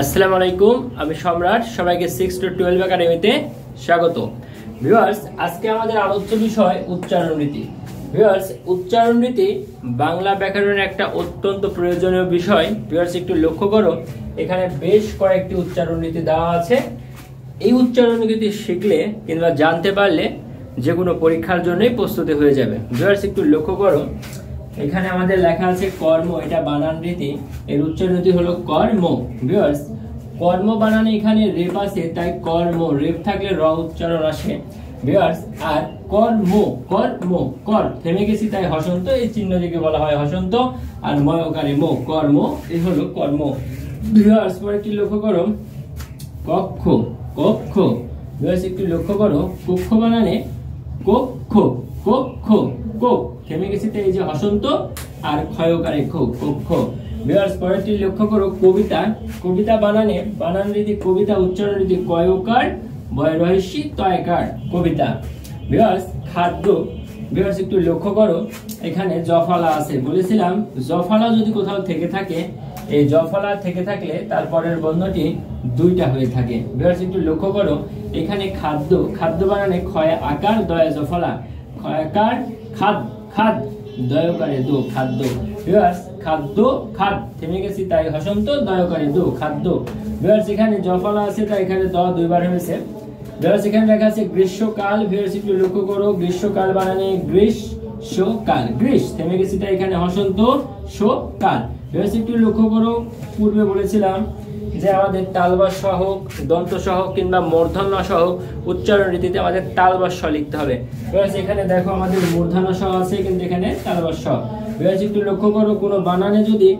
আসসালামু আলাইকুম, আমি সম্রাট। সবাইকে 6 to 12 একাডেমিতে স্বাগত। ভিউয়ার্স, আজকে আমাদের আলোচ্য বিষয় উচ্চারণ রীতি। ভিউয়ার্স, উচ্চারণ রীতি বাংলা ব্যাকরণের একটা অত্যন্ত প্রয়োজনীয় বিষয়। ভিউয়ার্স, একটু লক্ষ্য করো, এখানে বেশ কয়েকটি উচ্চারণ রীতি দেওয়া আছে। এই উচ্চারণ রীতি শিখলে কিংবা জানতে পারলে যে কোনো পরীক্ষার জন্যই প্রস্তুতি হয়ে যাবে। ভিউয়ার্স, একটু লক্ষ্য করো, এখানে আমাদের লেখা আছে কর্ম, এটা বানান রীতি। এর উচ্চারণ রীতি হলো কর্ম। ভিউয়ার্স, কর্ম বানানে এখানে রেপ আছে, তাই কর্ম, রেপ থাকলে র উচ্চারণ আসে। ভিউয়ার্স, আর কর্ম, কর্ম, কর থেমে গেছি তাই হসন্ত, এই চিহ্ন দিকে বলা হয় হসন্ত। আর ময়কারে মো, কর্ম, এই হলো কর্ম। ভিউয়ার্স, পরে একটু লক্ষ্য করো, কক্ষ, কক্ষ। ভিউয়ার্স, একটু লক্ষ্য করো, কক্ষ বানানে কক্ষ, কক্ষ, কোক থেমে গেছি তাই এই যে হসন্ত। আর ক্ষয়কারে খো, কক্ষ। ভিউয়ার্স, পরেরটি লক্ষ্য করো, কবিতা, কবিতা বানানে বানান রীতি কবিতা, উচ্চারণ রীতি কয়কার, বয় রহস্যি তয়কার, কবিতা। ভিউয়ার্স, খাদ্য। ভিউয়ার্স, একটু লক্ষ্য করো, এখানে জফলা আছে, বলেছিলাম জফলা যদি কোথাও থেকে থাকে, এই জফলা থেকে থাকলে তারপরের বর্ণটি দুইটা হয়ে থাকে। ভিউয়ার্স, একটু লক্ষ্য করো, এখানে খাদ্য, খাদ্য বানানে ক্ষয় আকার, দয়া জফলা, ক্ষয়কার খাদ, খাদ দয়কারে দো, খাদ্য। ভিউয়ার্স, খাদ্য, খাদ থেমে গেছি তাই হসন্ত, দয়কারে দো, খাদ্য। ভিউয়ার্স, এখানে জফলা আছে তাই এখানে দ দুইবার হয়েছে। ভিউয়ার্স, এখানে লেখা আছে গ্রীষ্মকাল। ভিউয়ার্স, একটু লক্ষ্য করো, গ্রীষ্মকাল বানানে গ্রীষ্মকাল, গ্রীষ থেমে গেছি তাই এখানে হসন্ত, শোকাল। ভিউয়ার্স, একটু লক্ষ্য করো, পূর্বে বলেছিলাম যে আমাদের তালবাস সহক, দন্ত সহক কিংবা মূর্ধন্য সহক উচ্চারণ রীতিতে আমাদের তালবাস স লিখতে হবে। ভিউয়ার্স, এখানে দেখো আমাদের মূর্ধন্য স আছে, কিন্তু এখানে তালবাস স। ভিউয়ার্স, একটু লক্ষ্য করো, কোনো বানানে যদি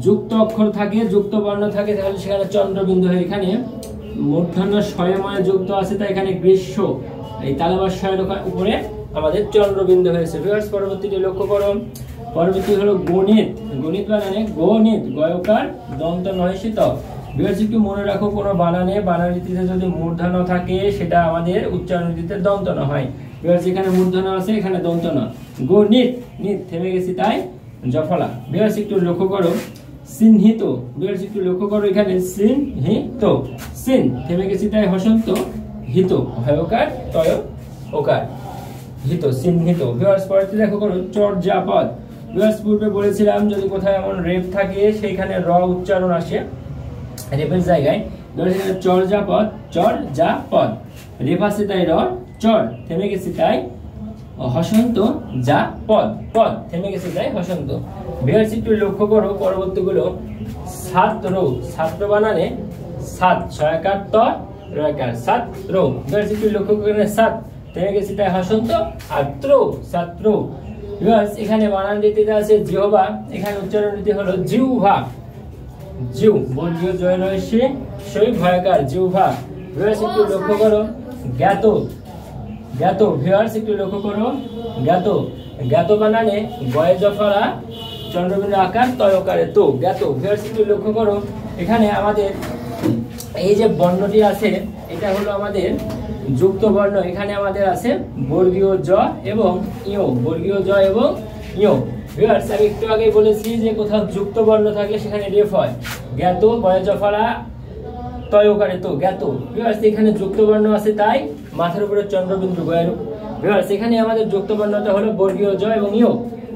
যুক্ত অক্ষর থাকে, যুক্ত বর্ণ থাকে, তাহলে সেখানে চন্দ্রবিন্দু হয়। এখানে মূর্ধন্য স্বয়ময় যুক্ত আছে তাই এখানে গ্রীষ্ম, এই তালবাস স্বয়ের উপরে আমাদের চন্দ্রবিন্দু হয়েছে। ভিউয়ার্স, পরবর্তীটি লক্ষ্য করো, পরবর্তী হলো গণিত। গণিত বানানে গণিত, গয়কার দন্ত নয়সি ত। ভিউয়ার্স, একটু মনে রাখো, কোনো বানানে বানান রীতিতে যদি মূর্ধন্য থাকে সেটা আমাদের উচ্চারণ রীতিতে দন্ত ন হয়। ভিউয়ার্স, এখানে মূর্ধন্য আছে, এখানে দন্ত ন। গণিত, নিত থেমে গেছি তাই জফলা। ভিউয়ার্স, একটু লক্ষ্য করো, চিহ্নিত। ভিউয়ার্স, একটু লক্ষ্য করো, এখানে চিহ্নিত, চিন থেমে গেছি তাই হসন্ত, হিত হয়কার তয় ওকার, হিত, চিহ্নিত। ভিউয়ার্স, পরেরটি লক্ষ্য করো, চর্যাপদ। ভিউয়ার্স, পূর্বে বলেছিলাম যদি কোথাও এমন রেপ থাকে সেইখানে র উচ্চারণ আসে রেপের জায়গায়। চর্যাপদ, চর্যাপদ, রেপ আছে তাই র, চর থেমে গেছি তাই হসন্ত, যা পদ, পদ থেমে গেছি তাই হসন্ত। ভিউয়ার্স, একটু লক্ষ্য করো, পরবর্তীগুলো ছাত্র, ছাত্র বানানে সাত ছয়কার ত রয়কার, ছাত্র। ভিউয়ার্স, একটু লক্ষ্য করে, সাত থেমে গেছি তাই হসন্ত, আর ত্র, ছাত্র। ভিউয়ার্স, এখানে বানান রীতিতে আছে জিহ্বা, এখানে উচ্চারণ রীতি হলো জিহ্বা, জিউ বর্গীয় জয় রয়েছে সেই ভয়কার, জিহ্বা। ভিউয়ার্স, একটু লক্ষ্য করো, জ্ঞাত, জ্ঞাত। ভিউয়ার্স, একটু লক্ষ্য করো, জ্ঞাত, জ্ঞাত বানানে গয়ে জফলা চন্দ্রবিন্দু আকার তয়কারে তো, জ্ঞাত। ভিউয়ার্স, একটু লক্ষ্য করো, এখানে আমাদের এই যে বর্ণটি আছে এটা হলো আমাদের যুক্ত বর্ণ। এখানে আমাদের আছে বর্গীয় জ এবং ইয়, বর্গীয় জ এবং ইয়। ভিউয়ার্স, আমি একটু আগে বলেছি যে কোথাও যুক্ত বর্ণ থাকলে সেখানে রেফ হয়। জ্ঞাত, বয় জফলা তয়কারে তো, জ্ঞাত। ভিউয়ার্স, এখানে যুক্ত বর্ণ আছে তাই মাথার উপরে চন্দ্রবিন্দু গয়ের। ভিউয়ার্স, এখানে আমাদের যুক্ত বর্ণটা হলো বর্গীয় জ এবং ইয়।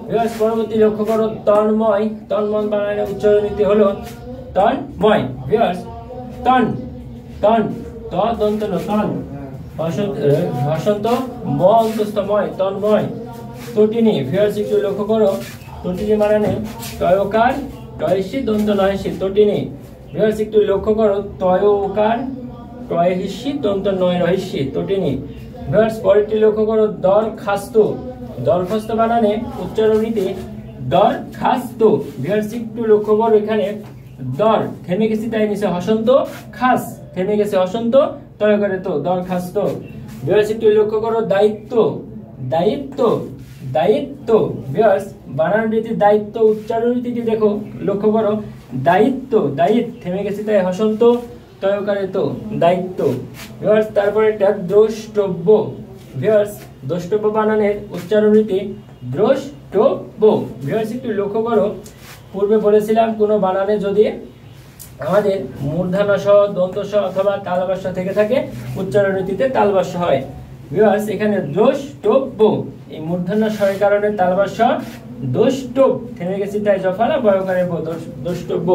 ভিউয়ার্স, পরবর্তী লক্ষ্য করো, তন্ময়, তন্ময় বানানের উচ্চারণ রীতি হলো তন্ময়। ভিউয়ার্স, তন, তন ত দন্ত ন, তন হসন্ত ম অন্তস্থময়, তন্ময়। তটিনী। ভিউয়ার্স, একটু লক্ষ্য করো, তটিনী বানানে তয়কার টয়সি দন্ত নয়সি, তটিনী। ভিউয়ার্স, একটু লক্ষ্য করো, তয়কার টয়সি দন্ত নয় রহস্যি, তটিনী। ভিউয়ার্স, পরেরটি লক্ষ্য করো, দরখাস্ত, দরখাস্ত বানানে উচ্চারণ রীতি দরখাস্ত। ভিউয়ার্স, একটু লক্ষ্য করো, এখানে দর থেমে গেছি তাই নিচে হসন্ত, খাস থেমে গেছে হসন্ত, তয়কারে তো, দরখাস্ত। ভিউয়ার্স, একটু লক্ষ্য করো, দায়িত্ব, দায়িত্ব, দায়িত্ব। ভিউয়ার্স, বানান রীতি দায়িত্ব, উচ্চারণ রীতিটি দেখো, লক্ষ্য করো, দায়িত্ব, দায়িত্ব থেমে গেছি তাই হসন্ত, তয়কারে তো, দায়িত্ব। ভিউয়ার্স, তারপরে একটা দ্রষ্টব্য। ভিউয়ার্স, দ্রষ্টব্য বানানের উচ্চারণ রীতি দ্রষ্টব্য। ভিউয়ার্স, একটু লক্ষ্য করো, পূর্বে বলেছিলাম কোনো বানানে যদি আমাদের মূর্ধন্য স, দন্ত স অথবা তালব্য থেকে থাকে, উচ্চারণ রীতিতে তালব্য হয়। ভিউয়ার্স এখানে দ্রষ্টব্য, এই মূর্ধন্য ষয়ের কারণে তালব্য দ্রষ্টব, থেমে গেছি তাই জফলা বয়কারে দ্রষ্টব্য।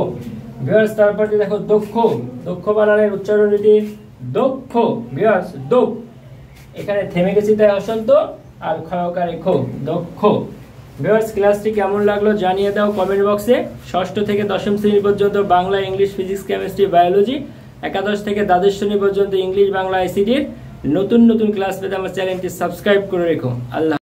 ভিউয়ার্স তারপরে দেখো দক্ষ, দক্ষ বানানের উচ্চারণ রীতি দক্ষ। ভিউয়ার্স দক্ষ, এখানে থেমে গেছি তাই হসন্ত আর ক্ষয়কারে খো, দক্ষ। ভিউয়ার্স ক্লাসটি কেমন লাগলো জানিয়ে দাও কমেন্ট বক্সে। ষষ্ঠ থেকে দশম শ্রেণী পর্যন্ত Bangla, English, physics, chemistry, biology, একাদশ থেকে দ্বাদশ শ্রেণী পর্যন্ত ইংলিশ, বাংলা, আইসিটির নতুন নতুন ক্লাস পেতে আমার চ্যানেলটি সাবস্ক্রাইব করে রেখো। আল্লাহ।